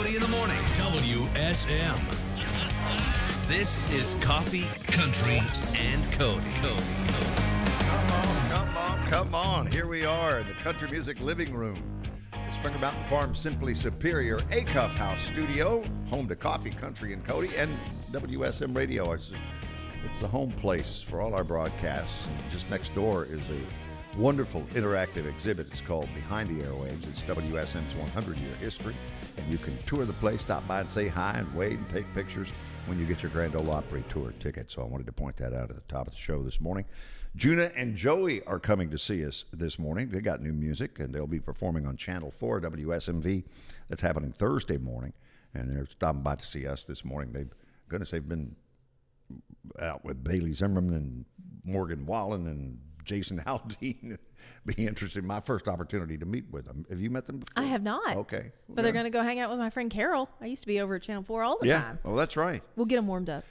Cody in the morning. WSM. This is Coffee, Country, and Cody. Come on. Here we are in the country music living room. The Springer Mountain Farm Simply Superior Acuff House Studio, home to Coffee, Country, and Cody, and WSM Radio. It's the home place for all our broadcasts. And just next door is a wonderful interactive exhibit. It's called Behind the Airwaves. It's WSM's 100-year history. And you can tour the place, stop by and say hi and wave and take pictures when you get your Grand Ole Opry tour ticket. So I wanted to point that out at the top of the show this morning. Juna and Joey are coming to see us this morning. They got new music, and they'll be performing on Channel 4 WSMV. That's happening Thursday morning, and they're stopping by to see us this morning. They've been out with Bailey Zimmerman and Morgan Wallen and Jason Aldean. Be interested in my first opportunity to meet with them. Have you met them before? I have not. Okay. But they're going to go hang out with my friend Carol. I used to be over at Channel 4 all the time. Yeah, well, that's right. We'll get them warmed up.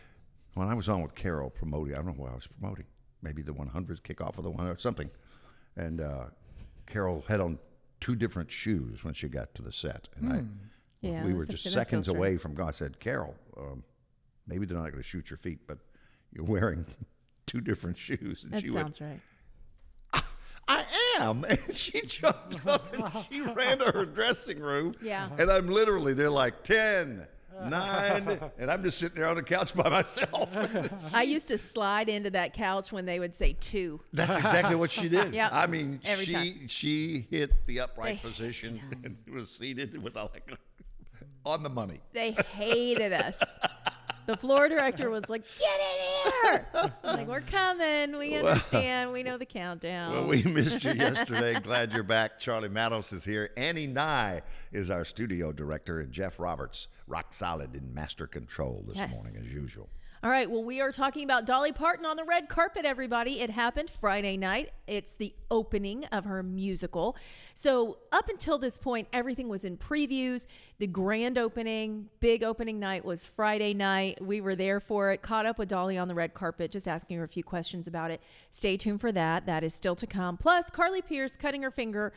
When I was on with Carol promoting, I don't know what I was promoting. Maybe the 100th kickoff of the 100 or something. And Carol had on two different shoes when she got to the set. And we were just seconds away from going. I said, Carol, maybe they're not going to shoot your feet, but you're wearing two different shoes. And that sounds right. I am. And she jumped up and she ran to her dressing room. Yeah. And I'm literally, they're like 10, 9, and I'm just sitting there on the couch by myself. I used to slide into that couch when they would say 2. That's exactly what she did. Yep. I mean, Every time. she hit the upright position and was seated with on the money. They hated us. The floor director was like, get in here. I'm like, we're coming. We understand. We know the countdown. Well, we missed you yesterday. Glad you're back. Charlie Matos is here. Annie Nye is our studio director, and Jeff Roberts, rock solid in master control this morning as usual. All right, well, we are talking about Dolly Parton on the red carpet, everybody. It happened Friday night. It's the opening of her musical. So up until this point, everything was in previews. The grand opening, big opening night was Friday night. We were there for it, caught up with Dolly on the red carpet, just asking her a few questions about it. Stay tuned for that. That is still to come. Plus, Carly Pearce cutting her finger,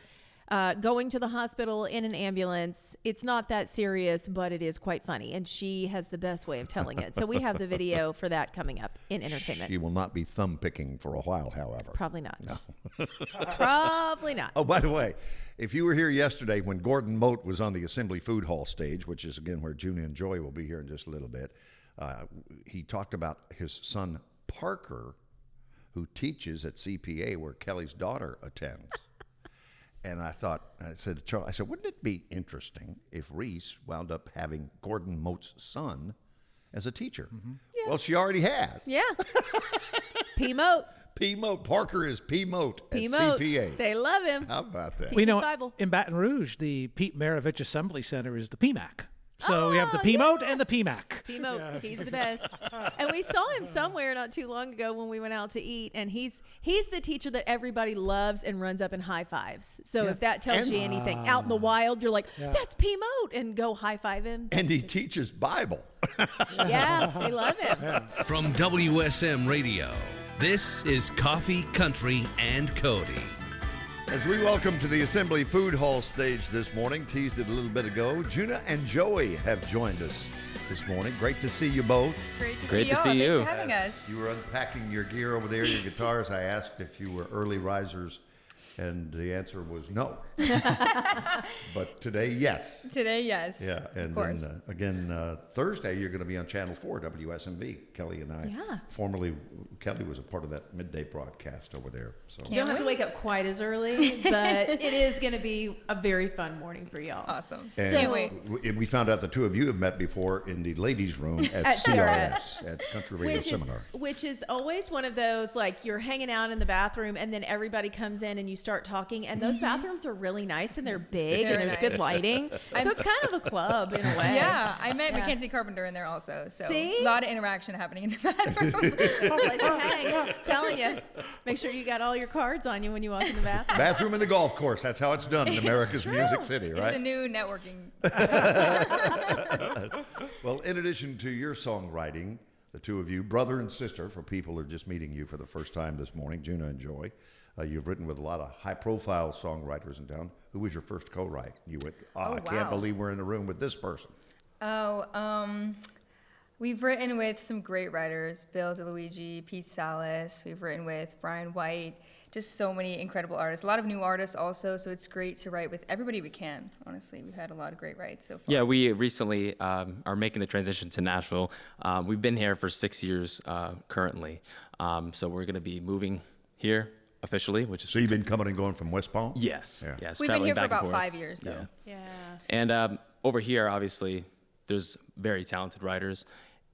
going to the hospital in an ambulance. It's not that serious, but it is quite funny. And she has the best way of telling it. So we have the video for that coming up in entertainment. She will not be thumb picking for a while, however. Probably not. No. Probably not. Oh, by the way, if you were here yesterday when Gordon Mote was on the Assembly Food Hall stage, which is, again, where Juna and Joey will be here in just a little bit, he talked about his son, Parker, who teaches at CPA where Kelly's daughter attends. And I said to Charlie, wouldn't it be interesting if Reese wound up having Gordon Mote's son as a teacher? Mm-hmm. Yeah. Well, she already has. Yeah. P. Mote. P. Mote. Parker is P. Mote at Mote. CPA. They love him. How about that? We know Bible. In Baton Rouge, the Pete Maravich Assembly Center is the PMAC. So we have the P-Mote and the PMAC. P-Mote, he's the best. And we saw him somewhere not too long ago when we went out to eat, and he's the teacher that everybody loves and runs up and high fives. So if that tells you anything, out in the wild, you're like, that's P-Mote, and go high five him. And he teaches Bible. Yeah, they love him. Yeah. From WSM Radio, this is Coffee, Country, and Cody. As we welcome to the Assembly Food Hall stage this morning, teased it a little bit ago, Juna and Joey have joined us this morning. Great to see you both. Great to see you. Thanks for having us. You were unpacking your gear over there, your guitars. I asked if you were early risers, and the answer was no. But today, yes. Today, yes. Yeah, and of course. Then again, Thursday, you're going to be on Channel 4, WSMV. Kelly and I, Kelly was a part of that midday broadcast over there. So you don't have to wake up quite as early, but it is going to be a very fun morning for y'all. Awesome. And can't wait. We found out the two of you have met before in the ladies' room at CRS, at Country Radio Seminar. Which is always one of those, like, you're hanging out in the bathroom, and then everybody comes in and you start talking, and those bathrooms are really nice, and they're big, and there's good lighting. So it's kind of a club in a way. Yeah, I met Mackenzie Carpenter in there also. So a lot of interaction happening in the bathroom. Hey, telling you, make sure you got all your cards on you when you walk in the bathroom. Bathroom in the golf course. That's how it's done in America's Music City, right? It's the new networking. Well, in addition to your songwriting, the two of you, brother and sister, for people who are just meeting you for the first time this morning, Juna and Joey, You've written with a lot of high-profile songwriters in town. Who was your first co-write? You went, I can't believe we're in a room with this person. We've written with some great writers, Bill DeLuigi, Pete Salas. We've written with Brian White, just so many incredible artists. A lot of new artists also, so it's great to write with everybody we can, honestly. We've had a lot of great writes so far. Yeah, we recently are making the transition to Nashville. We've been here for 6 years currently, so we're going to be moving here officially, which is... So you've been coming and going from West Palm? Yes. Yeah. Yes, We've been here for back and about forth. 5 years, though. Yeah. And over here, obviously, there's very talented writers,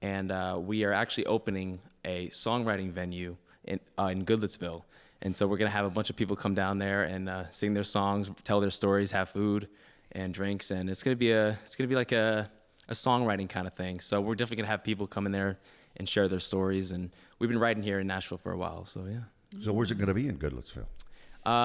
and we are actually opening a songwriting venue in Goodlettsville. And so we're going to have a bunch of people come down there and sing their songs, tell their stories, have food and drinks, and it's going to be like a songwriting kind of thing. So we're definitely going to have people come in there and share their stories, and we've been writing here in Nashville for a while, so yeah. So where's it going to be in Goodlettsville?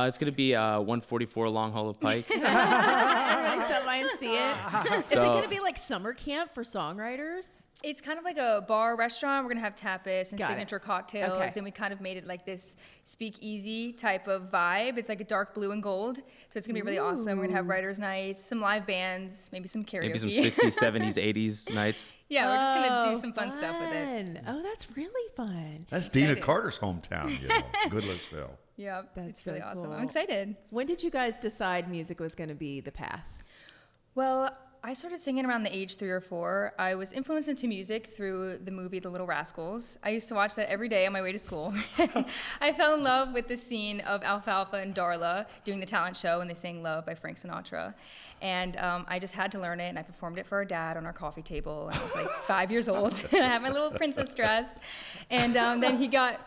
It's going to be 144 Long Hollow Pike. Everybody stop by and see it. Is it So- going to be like summer camp for songwriters? It's kind of like a bar restaurant. We're going to have tapas and Got it. signature cocktails, Okay. and we kind of made it like this speakeasy type of vibe. It's like a dark blue and gold, so it's going to be really awesome. We're going to have writers' nights, some live bands, maybe some karaoke. Maybe some 60s, 70s, 80s nights. Yeah, we're just going to do some fun stuff with it. Fun. Oh, that's really fun. That's Dina Excited. Carter's hometown, Goodlettsville. Yeah, That's it's really so awesome. cool. I'm excited. When did you guys decide music was going to be the path? Well, I started singing around the age 3 or 4. I was influenced into music through the movie The Little Rascals. I used to watch that every day on my way to school. I fell in love with the scene of Alfalfa and Darla doing the talent show, and they sang Love by Frank Sinatra. And I just had to learn it, and I performed it for our dad on our coffee table. And I was like 5 years old, and I had my little princess dress. And then he got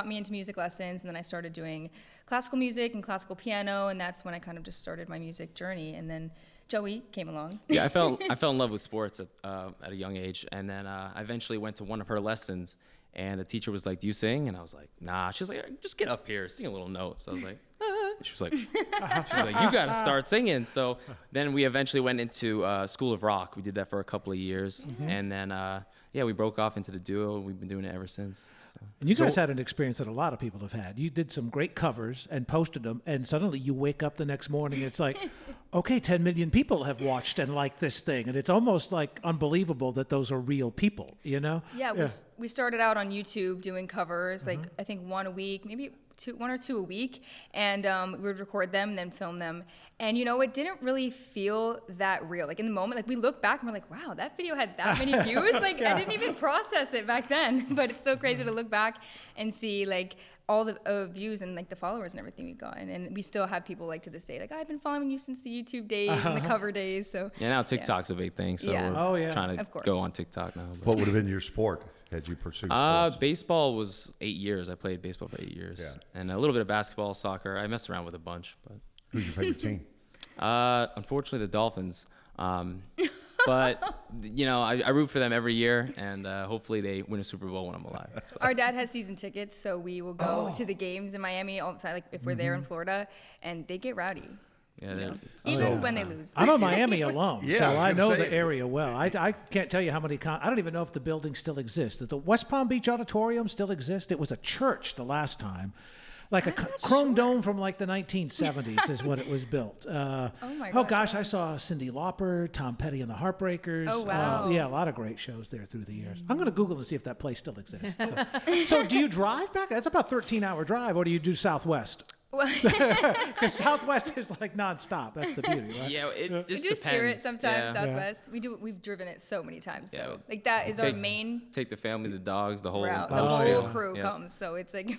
me into music lessons, and then I started doing classical music and classical piano, and that's when I kind of just started my music journey. And then Joey came along. Yeah, I fell in love with sports at a young age, and then I eventually went to one of her lessons, and the teacher was like, "Do you sing?" And I was like, "Nah." She was like, "Just get up here, sing a little note." So I was like, She was like, "You got to start singing." So then we eventually went into School of Rock. We did that for a couple of years, and then we broke off into the duo. We've been doing it ever since. So. And you guys had an experience that a lot of people have had. You did some great covers and posted them, and suddenly you wake up the next morning, it's like, okay, 10 million people have watched and liked this thing. And it's almost like unbelievable that those are real people, you know? Yeah, we started out on YouTube doing covers, like I think one a week, maybe one or two a week, and we would record them and then film them. And it didn't really feel that real. Like in the moment, like we look back and we're like, wow, that video had that many views. Like I didn't even process it back then. But it's so crazy to look back and see like all the views and like the followers and everything we got. And we still have people like to this day, like I've been following you since the YouTube days and the cover days. So Yeah, now TikTok's a big thing, so Yeah. we're trying to Of course. go on TikTok now. but- What would have been your sport had you pursued sports? Baseball was 8 years. I played baseball for 8 years. Yeah. And a little bit of basketball, soccer. I messed around with a bunch, but Who's your favorite team? unfortunately the Dolphins. But I root for them every year, and hopefully they win a Super Bowl when I'm alive. So. our dad has season tickets, so we will go to the games in Miami all the time, like if we're there in Florida, and they get rowdy. Yeah, they're- Even when they lose. I'm a Miami alum, Yeah, so I was I gonna know say. the area well. I can't tell you how many I don't even know if the building still exists. Does the West Palm Beach Auditorium still exist? It was a church the last time. Like a chrome dome from like the 1970s is what it was built. my Oh gosh, gosh, I saw Cyndi Lauper, Tom Petty and the Heartbreakers. Oh, wow. Yeah, a lot of great shows there through the years. I'm going to Google and see if that place still exists. So do you drive back? That's about a 13-hour drive, or do you do Southwest? Because Southwest is like nonstop. That's the beauty, right? Yeah, it We just do depends. Spirit sometimes, Yeah. Southwest. We've driven it so many times Yeah. though. Like that is our Take- main Take the family, the dogs, the whole route. The whole whole spiel. crew Yeah. comes, so it's like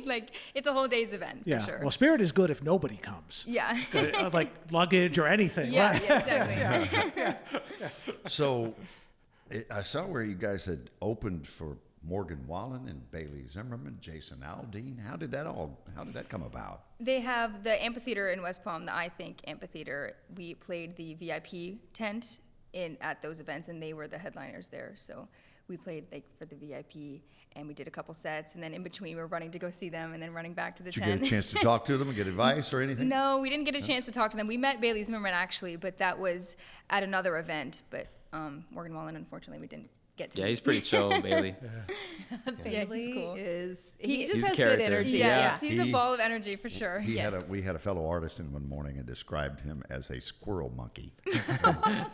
like it's a whole day's event Yeah. for sure. Well, Spirit is good if nobody comes. Yeah. Like luggage or anything. Yeah, right? yeah, exactly. So I saw where you guys had opened for Morgan Wallen and Bailey Zimmerman, Jason Aldean. How did that come about? They have the amphitheater in West Palm, the I Think Amphitheater. We played the VIP tent at those events, and they were the headliners there. So we played like for the VIP, and we did a couple sets, and then in between we were running to go see them, and then running back to the Did you tent. get a chance to talk to them and get advice or anything? No, we didn't get a chance to talk to them. We met Bailey Zimmerman actually, but that was at another event. But Morgan Wallen, unfortunately, we didn't get to Yeah, me. he's pretty chill, Bailey. Bailey he's cool. he just He's a has good character. energy. Yes, Yeah. he's a ball of energy for sure. We yes. had a fellow artist in one morning and described him as a squirrel monkey.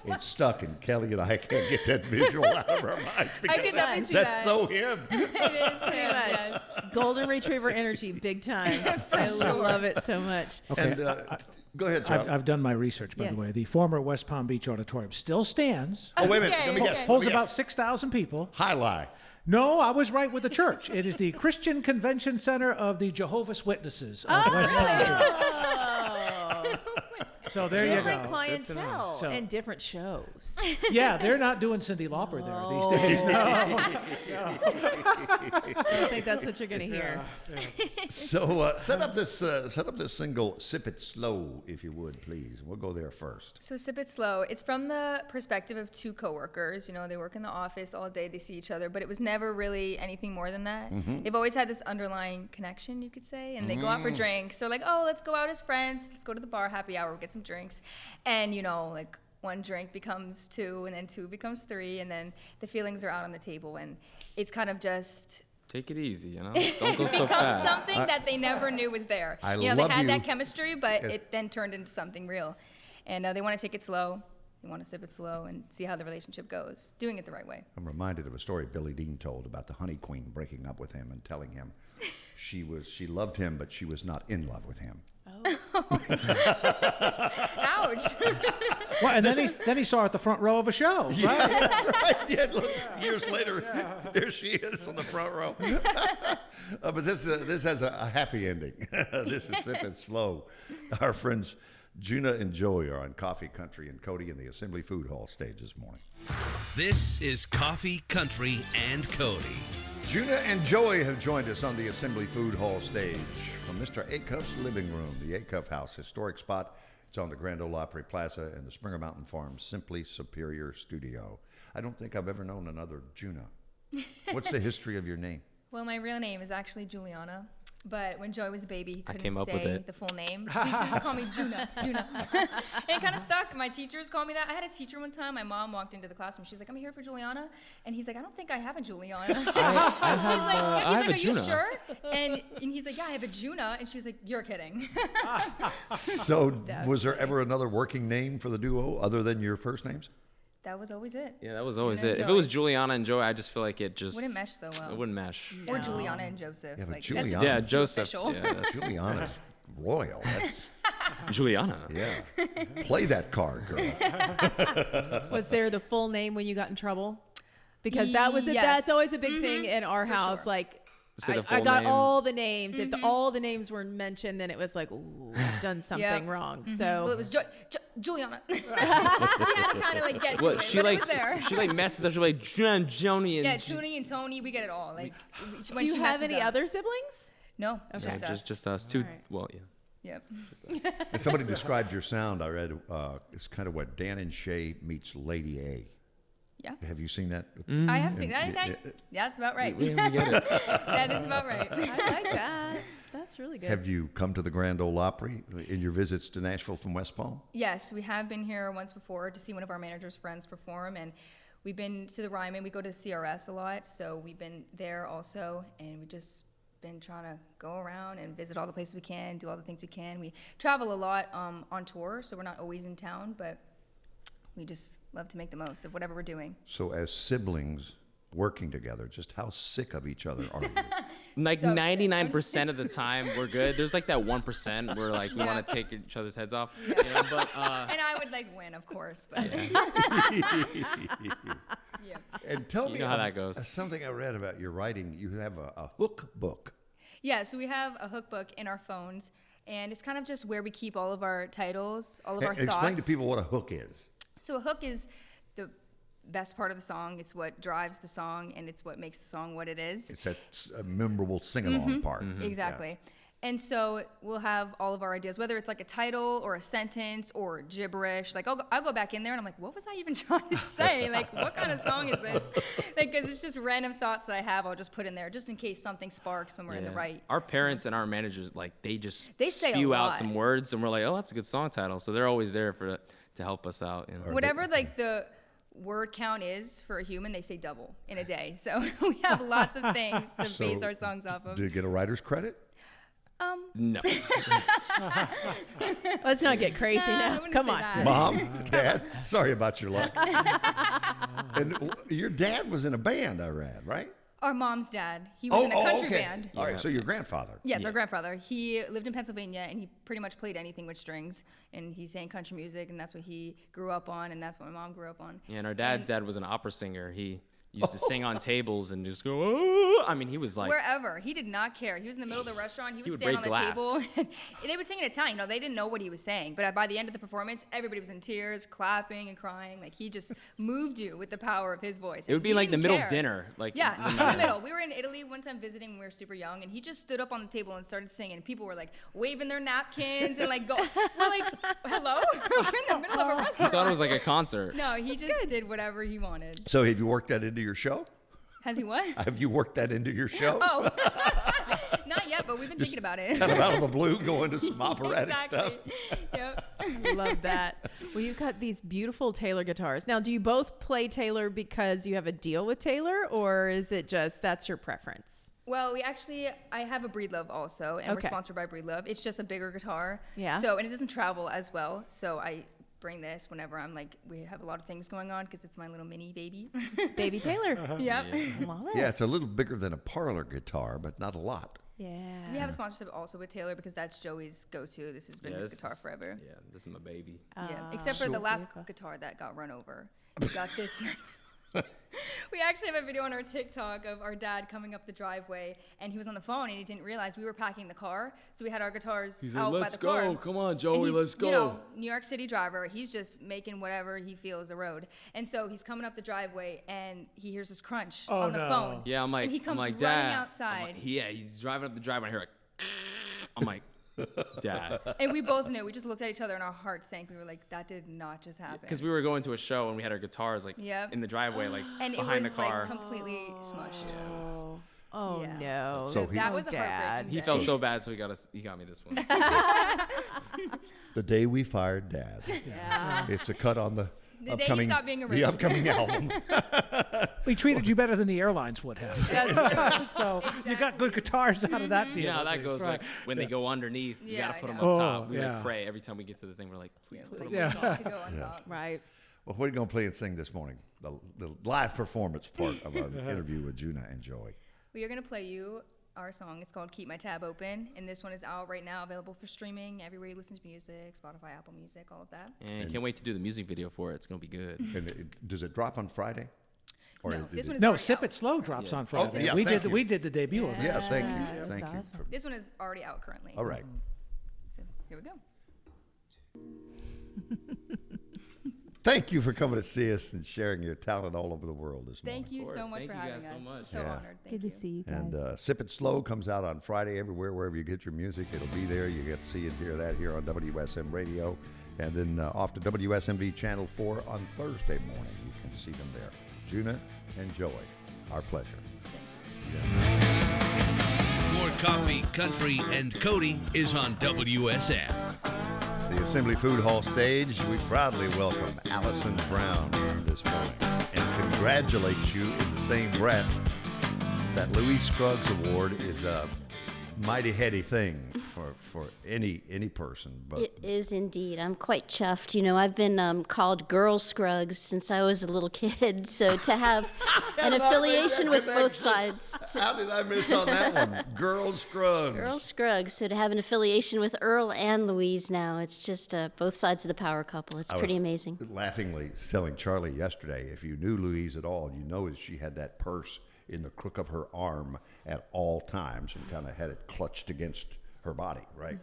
It's stuck, and Kelly and I can't get that visual out of our minds because could definitely see that's that. so him. It is Pretty him, much. yes. Golden Retriever energy, big time. I love it so much. Okay, And go ahead, Chuck. I've done my research, by Yes. the way. The former West Palm Beach Auditorium still stands, Oh, wait a minute. Okay, Let me guess. okay. Let holds me about guess. 6,000 people. High lie. No, I was right with the church. It is the Christian Convention Center of the Jehovah's Witnesses of West Palm Beach. Oh, So there you different go. clientele So- and different shows. Yeah, they're not doing Cindy Lauper there these days. I don't think that's what you're going to hear. So set up this single, "Sip It Slow," if you would, please. We'll go there first. So Sip It Slow. It's from the perspective of two coworkers. You know, they work in the office all day, they see each other, but it was never really anything more than that. They've always had this underlying connection, you could say, and they go out for drinks. They're like, oh, let's go out as friends. Let's go to the bar, happy hour, get some drinks. And, you know, like one drink becomes two, and then two becomes three, and then the feelings are out on the table. And it's kind of just... Take it easy, you know? Don't go so becomes fast. something that they never knew was there. I you know, love they had you. that chemistry, but Yes. it then turned into something real. And they want to take it slow. They want to sip it slow and see how the relationship goes, doing it the right way. I'm reminded of a story Billie Dean told about the Honey Queen breaking up with him and telling him she loved him, but she was not in love with him. Ouch. Well, and then he saw her at the front row of a show, right? That's right. Yeah, look, years later, there she is on the front row. But this has a happy ending. This is Sip It Slow. Our friends Juna and Joey are on Coffee Country and Cody in the Assembly Food Hall stage this morning. This is Coffee, Country, and Cody. Juna and Joey have joined us on the Assembly Food Hall stage from Mr. Acuff's living room, the Acuff House, historic spot. It's on the Grand Ole Opry Plaza in the Springer Mountain Farms Simply Superior Studio. I don't think I've ever known another Juna. What's the history of your name? Well, my real name is actually Juliana. But when Joey was a baby, he couldn't came up with say it. the full name. So he used to just call me Juna. And it kind of stuck. My teachers called me that. I had a teacher one time. My mom walked into the classroom. She's like, I'm here for Juliana. And he's like, I don't think I have a Juliana. She's like, have a are you Juna. sure? And he's like, yeah, I have a Juna. And she's like, you're kidding. So was there ever another working name for the duo other than your first names? That was always it. Yeah, that was always Juna it. and If it was Joey. Juliana and Joey, I just feel like it just Wouldn't mesh so well. It wouldn't mesh. Or Juliana and Joseph. Yeah, but Like, Juliana- that's just Yeah, too Joseph. official. Yeah, that's Juliana's royal. That's, Juliana. yeah. Play that card, girl. Was there the full name when you got in trouble? Because that was Yes. that's always a big thing in our house. sure. Like Say the I full got name. all the names. If all the names were mentioned, then it was like, ooh, I've done something wrong. So Well, it was Juliana. She had to kind of like get to Well, it, she but like it was there. she like messes up. She's like Joni and Yeah, Toonie and Tony, we get it all. Like, when do you she have messes any up. other siblings? No, just us. just us. Two. right. Well, yeah. Yep. And somebody described your sound. I read it's kind of what Dan and Shay meets Lady A. Yeah. Have you seen that? I have seen that. That's about right. We get it. That is about right. I like that. That's really good. Have you come to the Grand Ole Opry in your visits to Nashville from West Palm? Yes, we have been here once before to see one of our manager's friends perform, and we've been to the Ryman. We go to the CRS a lot, so we've been there also, and we just been trying to go around and visit all the places we can, do all the things we can. We travel a lot on tour, so we're not always in town, but we just love to make the most of whatever we're doing. So as siblings working together, just how sick of each other are you? Like So sick. 99% of the time, we're good. There's like that 1% where like we want to take each other's heads off. You know, but And I would like win, of course, but yeah. And tell me know how that goes. Something I read about your writing. You have a hook book. Yeah, so we have a hook book in our phones, and it's kind of just where we keep all of our titles, all of our thoughts. Explain to people what a hook is. So a hook is the best part of the song. It's what drives the song, and it's what makes the song what it is. It's that memorable sing-along part. Exactly. And so we'll have all of our ideas, whether it's like a title or a sentence or gibberish. Like I'll go back in there and I'm like, what was I even trying to say? Like, what kind of song is this? Like, because it's just random thoughts that I have. I'll just put in there just in case something sparks when we're in the right. Our parents and our managers, like they They say a spew out lot. some words, and we're like, oh, that's a good song title. So they're always there to help us out. You know? Whatever like word count is for a human, they say double in a day. So we have lots of things to base our songs off of. Do you get a writer's credit? No. Let's not get crazy I now. wouldn't Come say on. that. Mom, Dad, sorry about your luck. And your dad was in a band, I read, right? Our mom's dad, he was in a country band. All right, so your grandfather. Yes, our grandfather. He lived in Pennsylvania, and he pretty much played anything with strings. And he sang country music, and that's what he grew up on, and that's what my mom grew up on. Yeah, and our dad's dad was an opera singer. He used to sing on tables and just go, oh! I mean, he was like... Wherever. He did not care. He was in the middle of the restaurant. He would would stand on the break glass. table. They would sing in Italian. They didn't know what he was saying. But by the end of the performance, everybody was in tears, clapping and crying. Like, he just moved you with the power of his voice. It would be He like the didn't middle care. of dinner. Like, Yeah, in the middle. We were in Italy one time visiting when we were super young, and he just stood up on the table and started singing. And people were like waving their napkins and like we're like, hello? We're in the middle of a I restaurant. thought it was like a concert. No, he just did whatever he wanted. So have you worked that into your show? Has he what? Have you worked that into your show? Oh, not yet, but we've been thinking about it. Kind of out of the blue, going to some operatic Exactly. stuff. Yep. Love that. Well, you've got these beautiful Taylor guitars. Now, do you both play Taylor because you have a deal with Taylor, or is it just that's your preference? Well, I have a Breedlove also, and Okay. we're sponsored by Breedlove. It's just a bigger guitar. Yeah. So, and it doesn't travel as well. So I bring this whenever I'm like, we have a lot of things going on because it's my little mini baby. Baby Taylor. Yep. Love it. Yeah, it's a little bigger than a parlor guitar, but not a lot. Yeah. We have a sponsorship also with Taylor because that's Joey's go-to. This has been his guitar forever. Yeah, this is my baby. Yeah, except for the last guitar that got run over. We got this nice. We actually have a video on our TikTok of our dad coming up the driveway, and he was on the phone, and he didn't realize we were packing the car, so we had our guitars He's out like, by let's the car. go. Come on, And Joey, he's, let's go. You know, New York City driver. He's just making whatever he feels a road, and so he's coming up the driveway, and he hears this crunch on the no. phone. Yeah, I'm like, and he comes I'm like, running Dad. outside. I'm like, he's driving up the driveway, and I hear like, I'm like, Dad. And we both knew. We just looked at each other, and our hearts sank. We were like, that did not just happen. Because we were going to a show, and we had our guitars like Yep. in the driveway, like and it behind was the car. like completely smushed. Oh Yeah. no. So that was a Dad. heartbreaking He day. felt so bad, so he got me this one. The Day We Fired Dad. Yeah. It's a cut on the The day he upcoming stopped being a the radio. upcoming album. We treated you better than the airlines would have. So you got good guitars out of that deal. You know how at that least, goes. right? Like, when they go underneath, you Yeah, gotta I put them know. on top. Oh, We yeah. like pray every time we get to the thing. We're like, please put them Like, on top. to go on top. Right. Well, what are you going to play and sing this morning? The live performance part of our interview with Juna and Joey. We are going to play you our song. It's called Keep My Tab Open, and this one is out right now, available for streaming everywhere you listen to music, Spotify, Apple Music, all of that. And can't wait to do the music video for it. It's gonna be good. And does it drop on Friday? Or No, is this it- one is No, already Sip out. It Slow drops on Friday. yeah, we thank did you. we did the debut of it. Yes, thank Yeah, you. that's Thank you. awesome. This one is already out currently. All right. So here we go. Thank you for coming to see us and sharing your talent all over the world this morning. Thank you so course. much Thank for you having guys so us. much. So Yeah. honored. Thank Good you. to see you guys. And Sip It Slow comes out on Friday everywhere, wherever you get your music. It'll be there. You get to see and hear that here on WSM Radio. And then off to WSMV Channel 4 on Thursday morning. You can see them there. Juna and Joey, our pleasure. More coffee, country, and Cody is on WSM. The Assembly Food Hall stage, we proudly welcome Alison Brown this morning and congratulate you in the same breath. That Louis Scruggs Award is a mighty heady thing for any person. But It is indeed. I'm quite chuffed. You know, I've been called Girl Scruggs since I was a little kid. So to have an affiliation with both sides. How did I miss on that one? Girl Scruggs. Girl Scruggs. So to have an affiliation with Earl and Louise now, it's just both sides of the power couple. It's pretty amazing. Laughingly telling Charlie yesterday, if you knew Louise at all, you know that she had that purse in the crook of her arm at all times and kind of had it clutched against her body, right?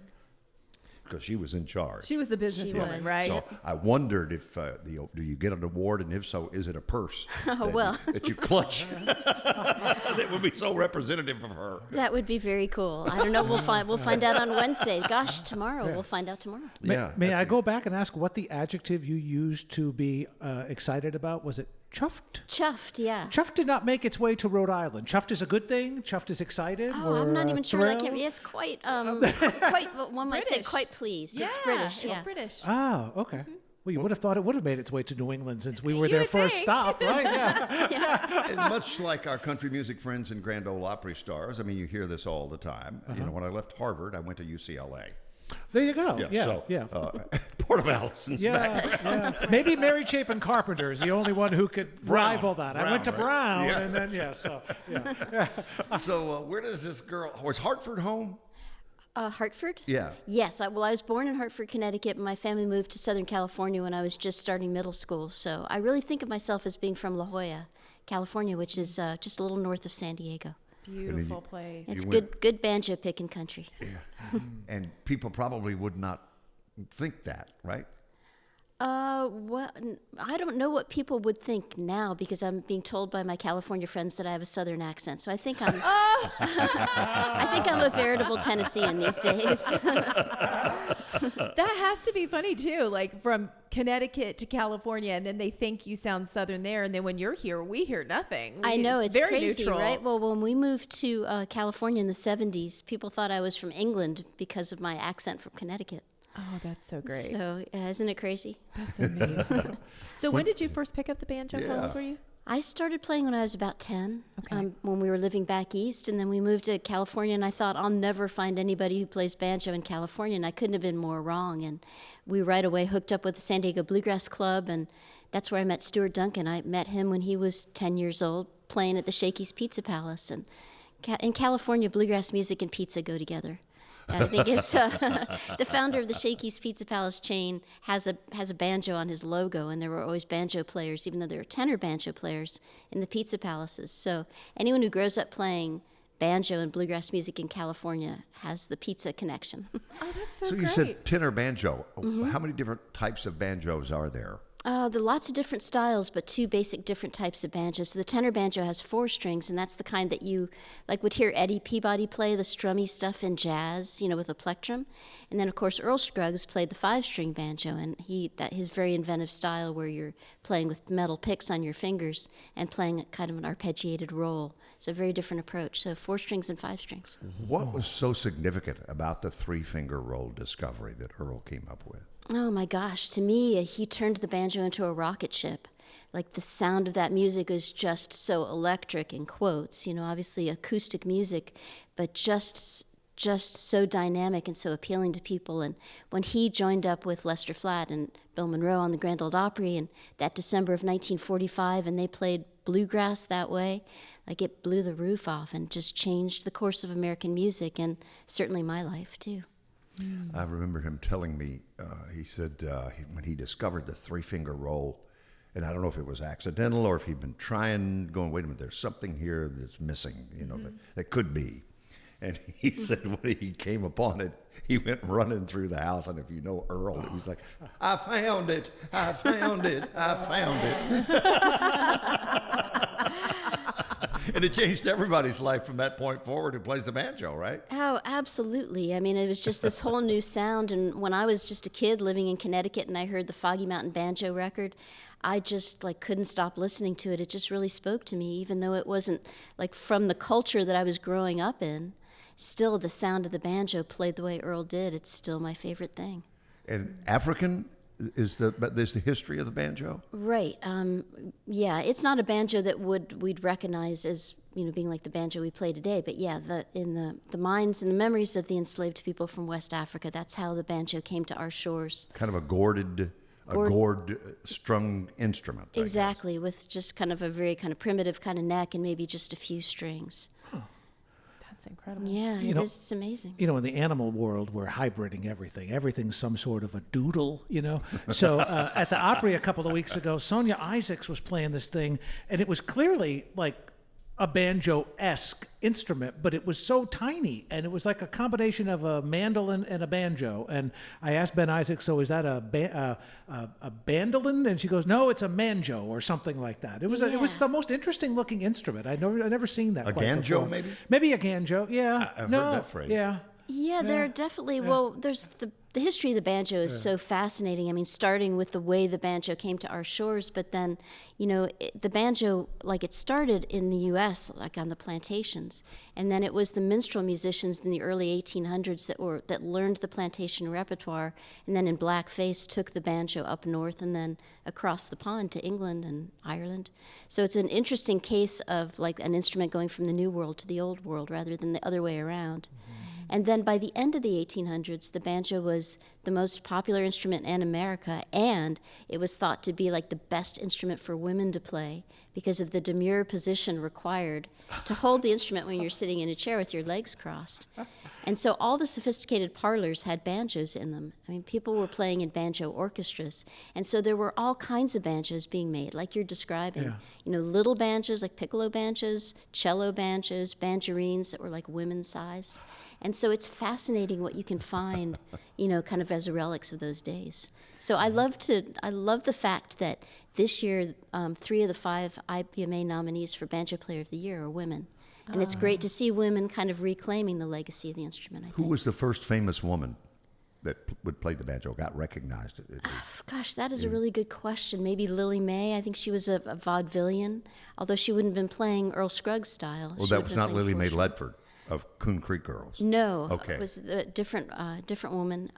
Because she was in charge. She was the businesswoman, right? So I wondered if do you get an award, and if so, is it a purse that you clutch? That would be so representative of her. That would be very cool. I don't know. We'll find out on Wednesday. Gosh, tomorrow. We'll find out tomorrow. May I go back and ask what the adjective you used to be excited about? Was it chuffed? Chuffed, yeah. Chuffed did not make its way to Rhode Island. Chuffed is a good thing. Chuffed is excited. Oh, or, I'm not even sure that thrilled? can be. Yes, quite, one might say British. quite pleased. Yeah, It's British. It's Yeah. British. Ah, okay. Well, you would have thought it would have made its way to New England since we were You their would first think. stop, right? Yeah. And much like our country music friends and Grand Ole Opry stars, I mean, you hear this all the time. You know, when I left Harvard, I went to UCLA. There you go. Yeah, so, yeah. Part of Allison's background. Yeah. Maybe Mary Chapin Carpenter is the only one who could rival that. I went to Brown, right? Brown, Yeah. and then, so, yeah. So where does this girl, was Hartford home? Hartford? Yeah. Yes. I was born in Hartford, Connecticut. My family moved to Southern California when I was just starting middle school. So I really think of myself as being from La Jolla, California, which is just a little north of San Diego. Beautiful place. It's You good banjo picking country. And people probably would not think that, right? Well, I don't know what people would think now because I'm being told by my California friends that I have a Southern accent. So I think I'm, I think I'm a veritable Tennessean these days. That has to be funny too, like from Connecticut to California, and then they think you sound Southern there, and then when you're here, we hear nothing. I know, it's very crazy, neutral. right? Well, when we moved to California in the 70s, people thought I was from England because of my accent from Connecticut. Oh, that's so great. So isn't it crazy? That's amazing. So when did you first pick up the banjo? How Yeah. old were you? I started playing when I was about 10, Okay. when we were living back east, and then we moved to California, and I thought, I'll never find anybody who plays banjo in California, and I couldn't have been more wrong. And we right away hooked up with the San Diego Bluegrass Club, and that's where I met Stuart Duncan. I met him when he was 10 years old, playing at the Shakey's Pizza Palace. And in California, bluegrass music and pizza go together. I think it's the founder of the Shakey's Pizza Palace chain has a banjo on his logo, and there were always banjo players, even though there were tenor banjo players in the pizza palaces. So anyone who grows up playing banjo and bluegrass music in California has the pizza connection. Oh, that's so So great. you said tenor banjo. How many different types of banjos are there? There are lots of different styles, but two basic different types of banjos. So the tenor banjo has 4 strings, and that's the kind that you would hear Eddie Peabody play, the strummy stuff in jazz, with a plectrum. And then, of course, Earl Scruggs played the 5-string banjo, and his very inventive style where you're playing with metal picks on your fingers and playing kind of an arpeggiated roll. So a very different approach. So 4 strings and 5 strings. What was so significant about the 3-finger roll discovery that Earl came up with? Oh my gosh, to me, he turned the banjo into a rocket ship. Like the sound of that music was just so electric, in quotes, obviously acoustic music, but just so dynamic and so appealing to people. And when he joined up with Lester Flatt and Bill Monroe on the Grand Ole Opry in that December of 1945, and they played bluegrass that way, like it blew the roof off and just changed the course of American music and certainly my life too. I remember him telling me, he said when he discovered the 3-finger roll, and I don't know if it was accidental or if he'd been trying, going, wait a minute, there's something here that's missing, that could be. And he said when he came upon it, he went running through the house. And if you know Earl, he was like, I found it, I found it, I found it. And it changed everybody's life from that point forward who plays the banjo, right? Oh, absolutely. I mean, it was just this whole new sound. And when I was just a kid living in Connecticut and I heard the Foggy Mountain Banjo record, I just couldn't stop listening to it. It just really spoke to me, even though it wasn't from the culture that I was growing up in. Still, the sound of the banjo played the way Earl did. It's still my favorite thing. And African is there's the history of the banjo? Right. Yeah, it's not a banjo that we'd recognize as being like the banjo we play today. But yeah, in the minds and the memories of the enslaved people from West Africa, that's how the banjo came to our shores. Kind of a gourd strung instrument. I Exactly, with just kind of a very kind of primitive kind of neck and maybe just a few strings. That's incredible. Yeah, it's amazing. In the animal world, we're hybriding everything. Everything's some sort of a doodle, So at the Opry a couple of weeks ago, Sonia Isaacs was playing this thing, and it was clearly like a banjo-esque instrument, but it was so tiny, and it was like a combination of a mandolin and a banjo. And I asked Ben Isaacs, so is that a bandolin? And she goes, no, it's a manjo or something like that. It was the most interesting looking instrument. I'd never seen that. A quite ganjo, before. maybe? Maybe a ganjo. Yeah, I've heard that phrase. Yeah. Yeah, there are definitely. Well, there's the history of the banjo is so fascinating. I mean, starting with the way the banjo came to our shores, but then, the banjo, like, it started in the U.S., like on the plantations, and then it was the minstrel musicians in the early 1800s that learned the plantation repertoire, and then in blackface took the banjo up north and then across the pond to England and Ireland. So it's an interesting case of, like, an instrument going from the New World to the Old World rather than the other way around. And then by the end of the 1800s, the banjo was the most popular instrument in America, and it was thought to be like the best instrument for women to play because of the demure position required to hold the instrument when you're sitting in a chair with your legs crossed. And so all the sophisticated parlors had banjos in them. I mean, people were playing in banjo orchestras. And so there were all kinds of banjos being made, like you're describing. Yeah. Little banjos, like piccolo banjos, cello banjos, banjarines that were like women-sized. And so it's fascinating what you can find, kind of as relics of those days. So I love the fact that this year, 3 of the 5 IBMA nominees for Banjo Player of the Year are women. And it's great to see women kind of reclaiming the legacy of the instrument, I think. Who was the first famous woman that would play the banjo, got recognized? Gosh, that is a really good question. Maybe Lily May. I think she was a vaudevillian, although she wouldn't have been playing Earl Scruggs style. Well, that was not Lily Mae Ledford of Coon Creek Girls. No, okay. It was a different woman.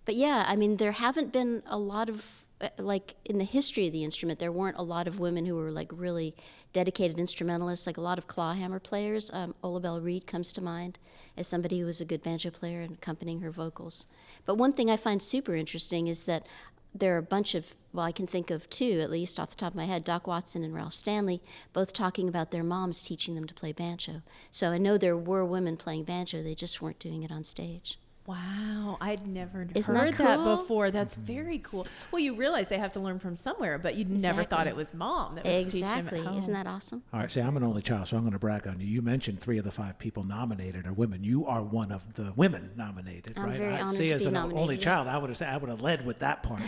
But yeah, I mean, there haven't been a lot of, like, in the history of the instrument, there weren't a lot of women who were, like, really dedicated instrumentalists, like a lot of clawhammer players. Olabelle Reed comes to mind as somebody who was a good banjo player and accompanying her vocals. But one thing I find super interesting is that there are a bunch of, well, I can think of 2, at least off the top of my head, Doc Watson and Ralph Stanley, both talking about their moms teaching them to play banjo. So I know there were women playing banjo, they just weren't doing it on stage. Wow, I'd never Isn't heard that that cool? before. That's very cool. Well, you realize they have to learn from somewhere, but you never thought it was mom that was teaching them at home. Isn't that awesome? All right, see, I'm an only child, so I'm going to brag on you. You mentioned 3 of the 5 people nominated are women. You are one of the women nominated, I'm right? very honored see, to as be an nominated, only yeah. child, I would have led with that part.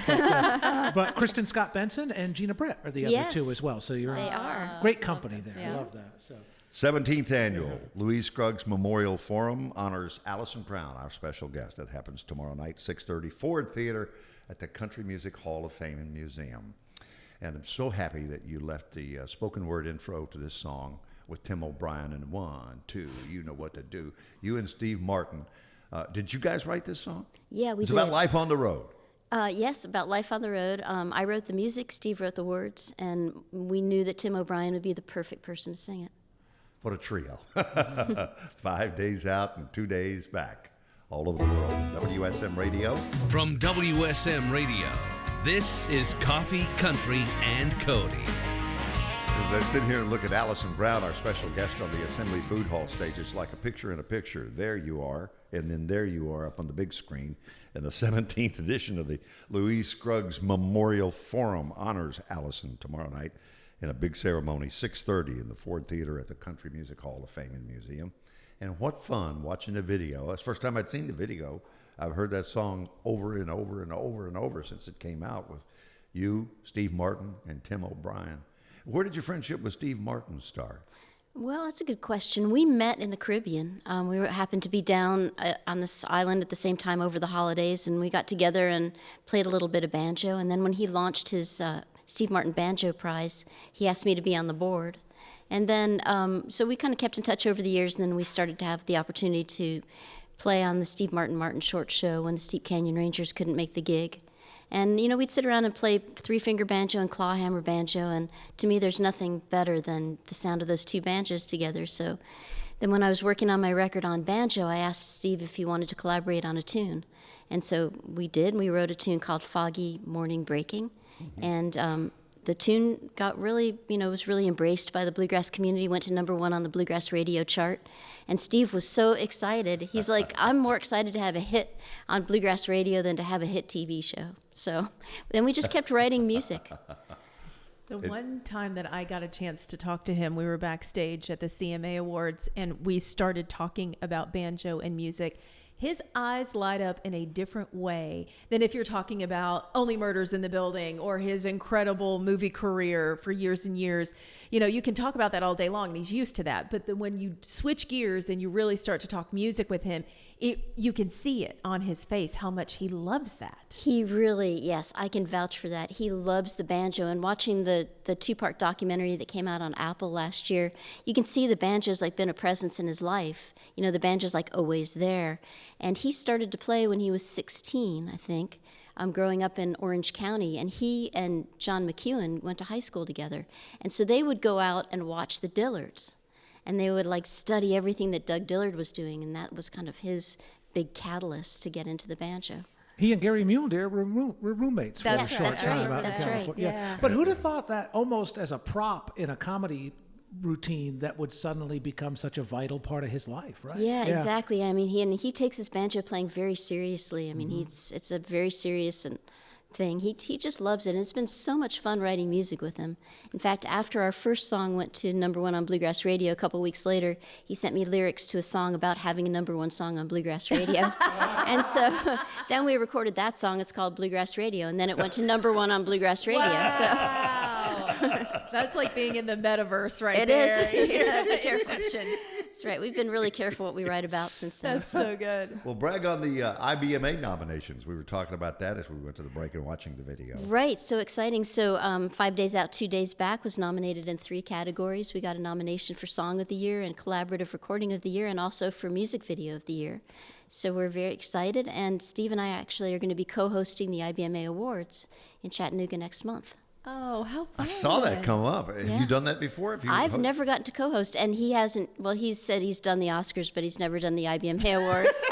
But Kristen Scott Benson and Gina Brett are the other Yes, 2 as well. So you're they in are. great company there. Yeah. I love that. So. 17th Annual Louise Scruggs Memorial Forum honors Alison Brown, our special guest. That happens tomorrow night, 6:30, Ford Theater at the Country Music Hall of Fame and Museum. And I'm so happy that you left the spoken word intro to this song with Tim O'Brien and 1, 2, You Know What to Do. You and Steve Martin. Did you guys write this song? Yeah, we it's did. It's about life on the road. Yes, about life on the road. I wrote the music, Steve wrote the words, and we knew that Tim O'Brien would be the perfect person to sing it. What a trio. 5 days out and 2 days back. All over the world. WSM Radio. From WSM Radio, this is Coffee, Country, and Cody. As I sit here and look at Alison Brown, our special guest on the Assembly Food Hall stage, it's like a picture in a picture. There you are, and then there you are up on the big screen. And the 17th edition of the Louise Scruggs Memorial Forum honors Alison tomorrow night in a big ceremony, 6:30 in the Ford Theater at the Country Music Hall of Fame and Museum. And what fun watching the video. That's the first time I'd seen the video. I've heard that song over and over and over and over since it came out with you, Steve Martin, and Tim O'Brien. Where did your friendship with Steve Martin start? Well, that's a good question. We met in the Caribbean. We happened to be down on this island at the same time over the holidays, and we got together and played a little bit of banjo. And then when he launched his Steve Martin Banjo Prize, he asked me to be on the board. And then, so we kind of kept in touch over the years, and then we started to have the opportunity to play on the Steve Martin Short Show when the Steep Canyon Rangers couldn't make the gig. And, we'd sit around and play 3-finger banjo and clawhammer banjo, and to me there's nothing better than the sound of those 2 banjos together. So then when I was working on my record on banjo, I asked Steve if he wanted to collaborate on a tune. And so we did. We wrote a tune called Foggy Morning Breaking. Mm-hmm. And the tune got really, was really embraced by the bluegrass community, went to #1 on the Bluegrass Radio chart. And Steve was so excited. He's like, I'm more excited to have a hit on Bluegrass Radio than to have a hit TV show. So then we just kept writing music. The one time that I got a chance to talk to him, we were backstage at the CMA Awards, and we started talking about banjo and music. His eyes light up in a different way than if you're talking about Only Murders in the Building or his incredible movie career for years and years. You can talk about that all day long, and he's used to that. But when you switch gears and you really start to talk music with him, you can see it on his face how much he loves that. He really, yes, I can vouch for that. He loves the banjo. And watching the two-part documentary that came out on Apple last year, you can see the banjo's like been a presence in his life. You know, the banjo's like always there. And he started to play when he was 16, I think, growing up in Orange County. And he and John McEwen went to high school together. And so they would go out and watch the Dillards. And they would like study everything that Doug Dillard was doing, and that was kind of his big catalyst to get into the banjo. He and Gary Muledeer were roommates for a That's short right. time out in That's right. California. Yeah. But who'd have thought that almost as a prop in a comedy routine that would suddenly become such a vital part of his life, right? Yeah, exactly. I mean, he takes his banjo playing very seriously. I mean, it's a very serious thing. He just loves it, and it's been so much fun writing music with him. In fact, after our first song went to #1 on Bluegrass Radio, a couple weeks later, he sent me lyrics to a song about having a #1 song on Bluegrass Radio. And so then we recorded that song. It's called Bluegrass Radio, and then it went to #1 on Bluegrass Radio. Wow. That's like being in the metaverse right It there. is. Yeah, be careful. That's right. We've been really careful what we write about since then. That's so good. Well, brag on the IBMA nominations. We were talking about that as we went to the break and watching the video. Right, so exciting. So 5 Days Out, 2 Days Back was nominated in 3 categories. We got a nomination for Song of the Year and Collaborative Recording of the Year, and also for Music Video of the Year. So we're very excited, and Steve and I actually are going to be co-hosting the IBMA Awards in Chattanooga next month. Oh, how fun. I saw that come up. Have Yeah. you done that before? Have you I've never gotten to co-host, and he hasn't. Well, he's said he's done the Oscars, but he's never done the IBMA Awards.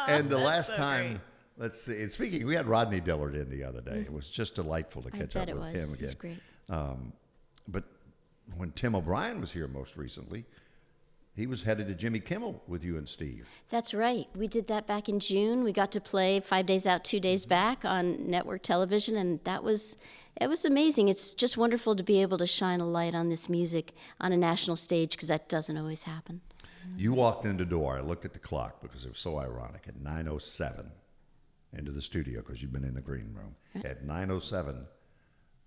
And the last time, let's see, and speaking, we had Rodney Dillard in the other day. It was just delightful to I catch bet up it with was. him again. It's great. But when Tim O'Brien was here most recently, he was headed to Jimmy Kimmel with you and Steve. That's right. We did that back in June. We got to play 5 Days Out, 2 Days Back on network television, and it was amazing. It's just wonderful to be able to shine a light on this music on a national stage, because that doesn't always happen. You walked in the door. I looked at the clock because it was so ironic. At 9:07 into the studio, because you'd been in the green room. At 9:07,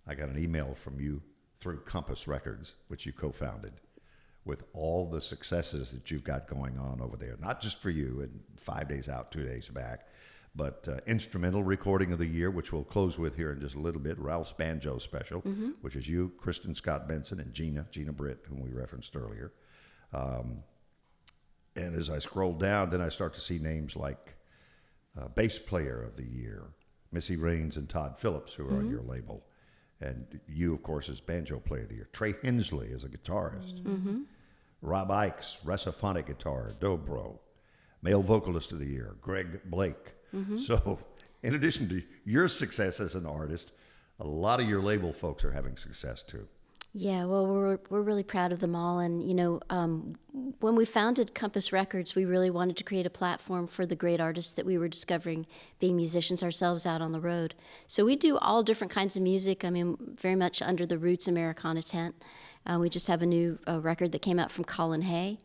I got an email from you through Compass Records, which you co-founded, with all the successes that you've got going on over there. Not just for you and 5 Days Out, 2 Days Back, but Instrumental Recording of the Year, which we'll close with here in just a little bit, Ralph's Banjo Special, which is you, Kristen Scott Benson, and Gina Britt, whom we referenced earlier. And as I scroll down, then I start to see names like Bass Player of the Year, Missy Raines and Todd Phillips, who are on your label. And you, of course, as Banjo Player of the Year. Trey Hensley as a guitarist. Rob Ikes, Resophonic guitar, dobro. Male Vocalist of the Year, Greg Blake. So in addition to your success as an artist, a lot of your label folks are having success too. Yeah, well, we're really proud of them all. And, you know, when we founded Compass Records, we really wanted to create a platform for the great artists that we were discovering, being musicians ourselves out on the road. So we do all different kinds of music. I mean, very much under the roots Americana tent. We just have a new record that came out from Colin Hay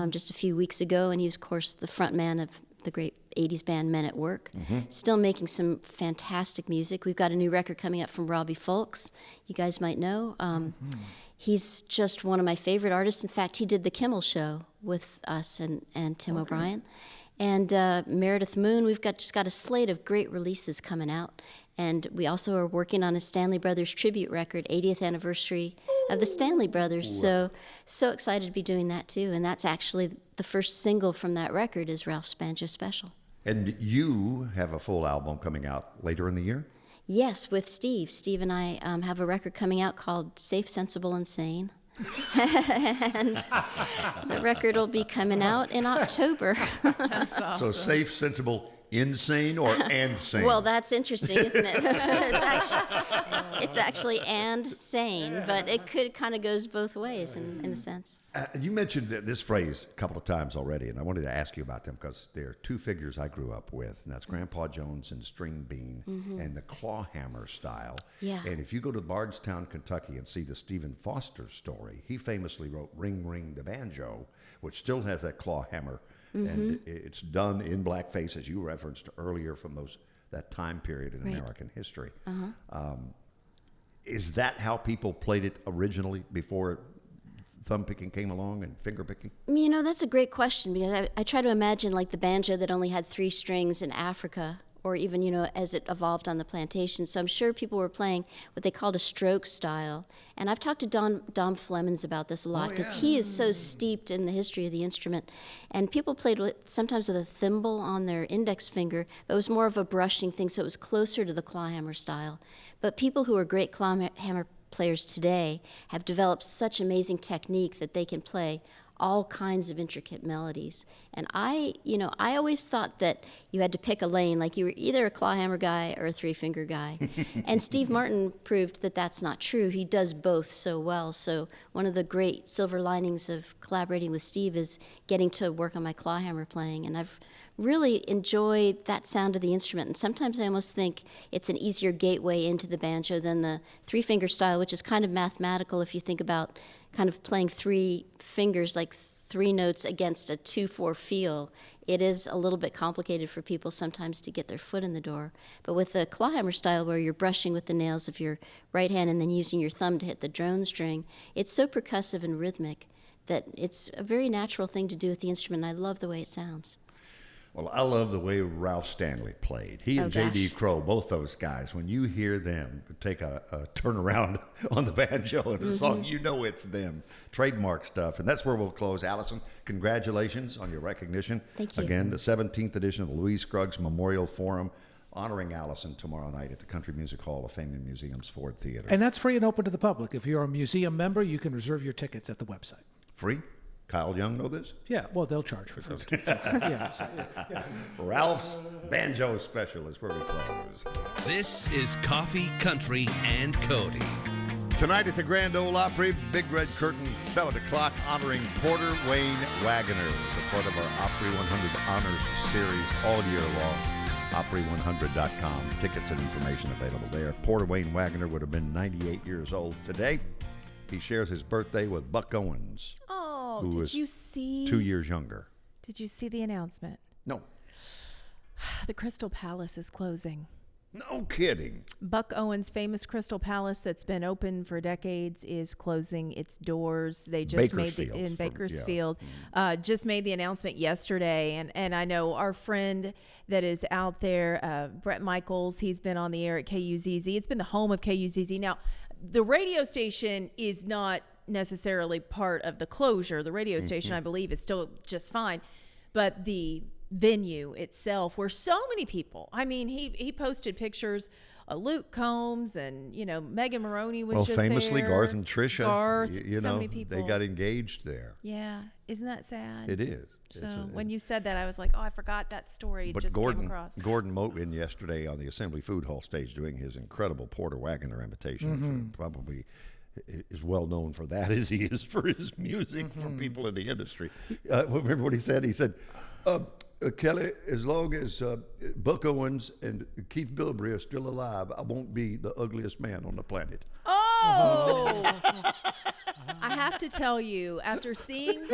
just a few weeks ago. And he was, of course, the front man of the great 80s band Men at Work, still making some fantastic music. We've got a new record coming up from Robbie Fulks, you guys might know. He's just one of my favorite artists. In fact, he did the Kimmel Show with us and Tim O'Brien. And Meredith Moon, we've just got a slate of great releases coming out. And we also are working on a Stanley Brothers tribute record, 80th anniversary of the Stanley Brothers. So excited to be doing that too. And that's actually the first single from that record is Ralph's Banjo Special. And you have a full album coming out later in the year? Yes, with Steve. Steve and I have a record coming out called Safe, Sensible, and Sane. And the record will be coming out in October. That's awesome. So Safe, Sensible, Insane, or and Sane? Well, that's interesting, isn't it? It's actually and sane, but it could kind of goes both ways in a sense. You mentioned this phrase a couple of times already, and I wanted to ask you about them because they're two figures I grew up with, and that's Grandpa Jones and String Bean and the clawhammer style. Yeah. And if you go to Bardstown, Kentucky and see the Stephen Foster story, he famously wrote Ring Ring the Banjo, which still has that clawhammer, and it's done in blackface, as you referenced earlier, from that time period in American history. Is that how people played it originally before thumb picking came along and finger picking? You know, that's a great question, because I try to imagine like the banjo that only had 3 strings in Africa, or even, you know, as it evolved on the plantation. So I'm sure people were playing what they called a stroke style. And I've talked to Dom Flemons about this a lot, because he is so steeped in the history of the instrument. And people played sometimes with a thimble on their index finger, but it was more of a brushing thing, so it was closer to the clawhammer style. But people who are great clawhammer players today have developed such amazing technique that they can play all kinds of intricate melodies. And I always thought that you had to pick a lane, like you were either a clawhammer guy or a 3-finger guy. And Steve Martin proved that that's not true. He does both so well. So one of the great silver linings of collaborating with Steve is getting to work on my clawhammer playing. And I've really enjoyed that sound of the instrument. And sometimes I almost think it's an easier gateway into the banjo than the 3-finger style, which is kind of mathematical if you think about kind of playing 3 fingers, like 3 notes against a 2/4 feel. It is a little bit complicated for people sometimes to get their foot in the door. But with the clawhammer style, where you're brushing with the nails of your right hand and then using your thumb to hit the drone string, it's so percussive and rhythmic that it's a very natural thing to do with the instrument. I love the way it sounds. Well, I love the way Ralph Stanley played. He and J.D. Crowe, both those guys, when you hear them take a turnaround on the banjo in a song, you know it's them. Trademark stuff. And that's where we'll close. Alison, congratulations on your recognition. Thank you. Again, the 17th edition of the Louise Scruggs Memorial Forum, honoring Alison tomorrow night at the Country Music Hall of Fame and Museum's Ford Theater. And that's free and open to the public. If you're a museum member, you can reserve your tickets at the website. Free? Kyle Young know this? Yeah, well, they'll charge for those. Ralph's Banjo Special is where we close. This is Coffee, Country, and Cody. Tonight at the Grand Ole Opry, Big Red Curtain, 7 o'clock, honoring Porter Wayne Wagoner as a part of our Opry 100 Honors Series all year long. Opry100.com. Tickets and information available there. Porter Wayne Wagoner would have been 98 years old today. He shares his birthday with Buck Owens. Oh, who did is you see? 2 years younger. Did you see the announcement? No. The Crystal Palace is closing. No kidding. Buck Owens' famous Crystal Palace that's been open for decades is closing its doors. They just made in Bakersfield. Just made the announcement yesterday, and I know our friend that is out there, Brett Michaels. He's been on the air at KUZZ. It's been the home of KUZZ. Now, the radio station is not necessarily part of the closure. The radio station, I believe, is still just fine, but the venue itself, where so many people, I mean, he posted pictures of Luke Combs and, you know, Megan Maroney was just famously there. Garth and Trisha, so many people. they got engaged there. Yeah, isn't that sad? It is. So when you said that, I was like, oh, I forgot that story. But just Gordon, came across. Gordon Moten yesterday on the Assembly Food Hall stage doing his incredible Porter Wagoner imitation. Probably is well known for that as he is for his music for people in the industry. Remember what he said? He said, Kelly, as long as Buck Owens and Keith Bilbrey are still alive, I won't be the ugliest man on the planet. Oh! I have to tell you, after seeing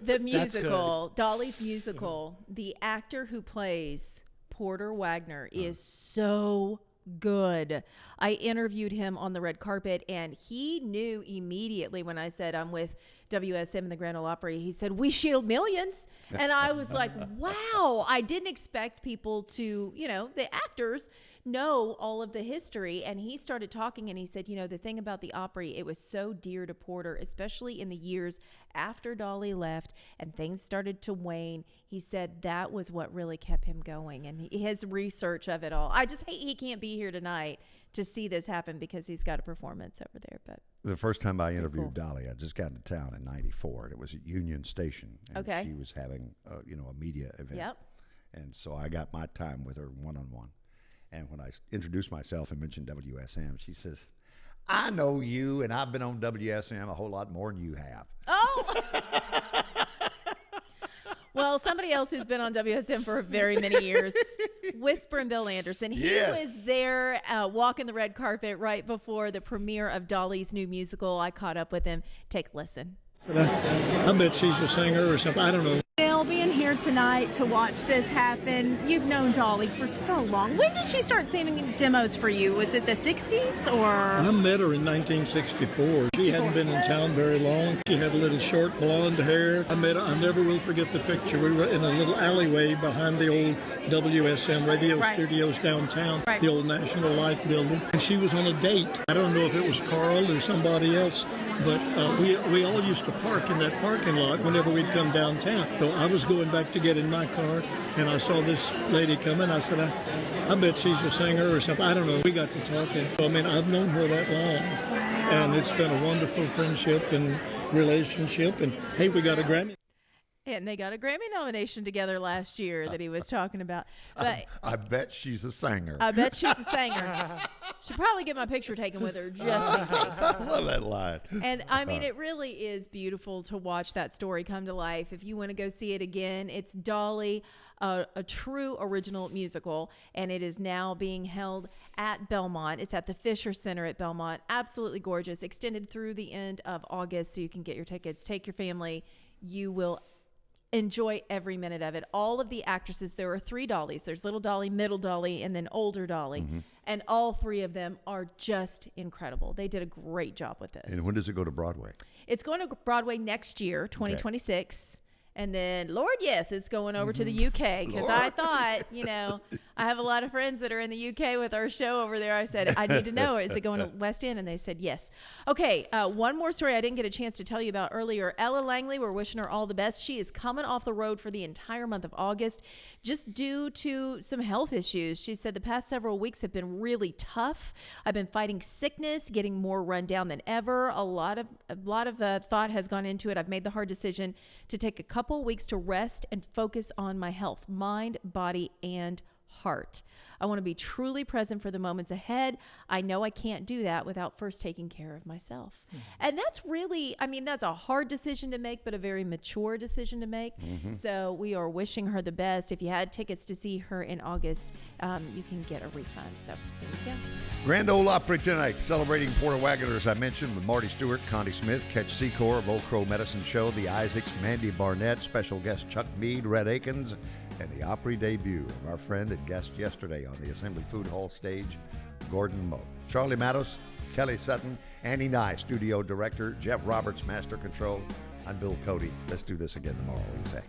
the musical, Dolly's musical, the actor who plays Porter Wagoner is so good. I interviewed him on the red carpet, and he knew immediately when I said I'm with WSM and the Grand Ole Opry. He said, "We shield millions." And I was like, wow, I didn't expect people to, you know, the actors know all of the history. And he started talking, and he said, you know, the thing about the Opry, it was so dear to Porter, especially in the years after Dolly left and things started to wane. He said that was what really kept him going, and his research of it all. I just hate he can't be here tonight to see this happen because he's got a performance over there. But the first time I interviewed Dolly, I just got into town in '94, and it was at Union Station. And she was having, a media event. Yep. And so I got my time with her one-on-one. And when I introduced myself and mentioned WSM, she says, "I know you, and I've been on WSM a whole lot more than you have." Oh! Well, somebody else who's been on WSM for very many years, Whispering Bill Anderson. He was there walking the red carpet right before the premiere of Dolly's new musical. I caught up with him. Take a listen. I bet she's a singer or something. I don't know. Well, being here tonight to watch this happen, you've known Dolly for so long. When did she start singing demos for you? Was it the 60s or? I met her in 1964. She hadn't been in town very long. She had a little short blonde hair. I met her. I never will forget the picture. We were in a little alleyway behind the old WSM Radio studios downtown, the old National Life building. And she was on a date. I don't know if it was Carl or somebody else, but we all used to park in that parking lot whenever we'd come downtown. So I was going back to get in my car, and I saw this lady coming. I said, I bet she's a singer or something. I don't know. We got to talking. I mean, I've known her that long, and it's been a wonderful friendship and relationship. And, hey, we got a Grammy. And they got a Grammy nomination together last year that he was talking about. But I bet she's a singer. I bet she's a singer. Should probably get my picture taken with her just in case. I love that line. And I mean, it really is beautiful to watch that story come to life. If you want to go see it again, it's Dolly, a true original musical, and it is now being held at Belmont. It's at the Fisher Center at Belmont. Absolutely gorgeous. Extended through the end of August, so you can get your tickets. Take your family. You will enjoy every minute of it. All of the actresses, there are 3 Dollys. There's little Dolly, middle Dolly, and then older Dolly. Mm-hmm. And all 3 of them are just incredible. They did a great job with this. And when does it go to Broadway? It's going to Broadway next year, 2026. Okay. And then, Lord, yes, it's going over to the UK, because I thought, I have a lot of friends that are in the UK with our show over there. I said, I need to know, is it going to West End? And they said yes. Okay, one more story I didn't get a chance to tell you about earlier. Ella Langley, we're wishing her all the best. She is coming off the road for the entire month of August just due to some health issues. She said the past several weeks have been really tough. I've been fighting sickness, getting more run down than ever. A lot of thought has gone into it. I've made the hard decision to take a couple weeks to rest and focus on my health, mind, body, and heart. I want to be truly present for the moments ahead. I know I can't do that without first taking care of myself. Mm-hmm. And that's really, that's a hard decision to make, but a very mature decision to make. Mm-hmm. So we are wishing her the best. If you had tickets to see her in August, you can get a refund. So there you go. Grand Ole Opry tonight, celebrating Porter Wagoner, as I mentioned, with Marty Stewart, Connie Smith, Catch Secor of Old Crow Medicine Show, the Isaacs, Mandy Barnett, special guest Chuck Mead, Red Akins, and the Opry debut of our friend and guest yesterday on the Assembly Food Hall stage, Gordon Moe. Charlie Matos, Kelly Sutton, Annie Nye, studio director, Jeff Roberts, master control. I'm Bill Cody. Let's do this again tomorrow, we say.